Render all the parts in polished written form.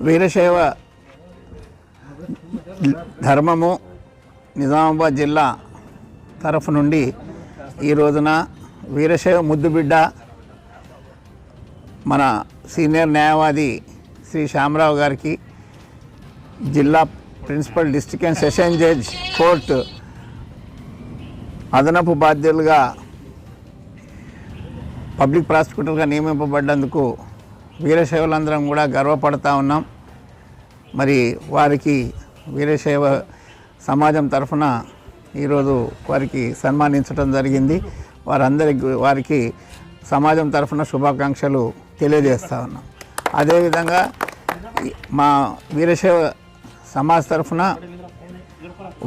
వీరశైవ ధర్మము నిజామాబాద్ జిల్లా తరఫు నుండి ఈ రోజున వీరశైవ ముద్దుబిడ్డ మన సీనియర్ న్యాయవాది శ్రీ శ్యామరావు గారికి జిల్లా principal district and session judge court అదనపు బాధ్యులుగా పబ్లిక్ ప్రాసిక్యూటర్గా నియమింపబడ్డందుకు వీరశైవులందరం కూడా గర్వపడతా ఉన్నాం. మరి వారికి వీరశైవ సమాజం తరఫున ఈరోజు వారికి సన్మానించడం జరిగింది. వారికి సమాజం తరఫున శుభాకాంక్షలు తెలియజేస్తూ ఉన్నాం. అదేవిధంగా మా వీరశైవ సమాజ్ తరఫున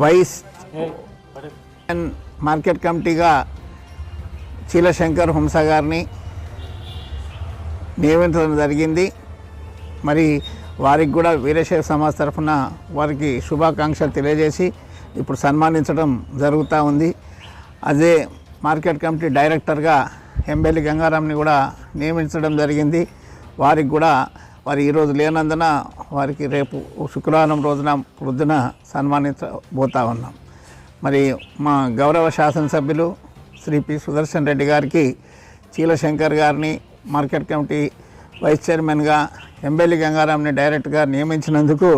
వైస్ మార్కెట్ కమిటీగా చీలశంకర్ హంస గారిని నియమించడం జరిగింది. మరి వారికి కూడా వీరశైవ సమాజ్ తరఫున వారికి శుభాకాంక్షలు తెలియజేసి ఇప్పుడు సన్మానించడం జరుగుతూ ఉంది. అదే మార్కెట్ కమిటీ డైరెక్టర్గా ఎంబెల్లి గంగారాంని కూడా నియమించడం జరిగింది. వారికి కూడా వారు ఈరోజు లేనందున వారికి రేపు శుక్రవారం రోజున పొద్దున సన్మానించబోతా ఉన్నాం. మరి మా గౌరవ శాసనసభ్యులు శ్రీ పి సుదర్శన్ రెడ్డి గారికి చీలశంకర్ గారిని మార్కెట్ కమిటీ వైస్ చైర్మన్గా, ఎంబెల్లి గంగారాంని డైరెక్టర్గా నియమించినందుకు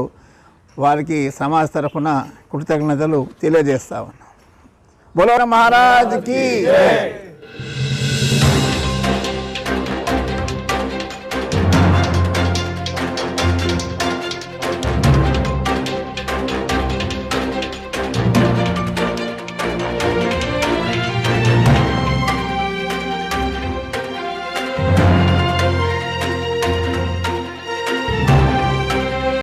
వారికి సమాజ్ తరఫున కృతజ్ఞతలు తెలియజేస్తా ఉన్నాం. బోలో మహారాజ్కి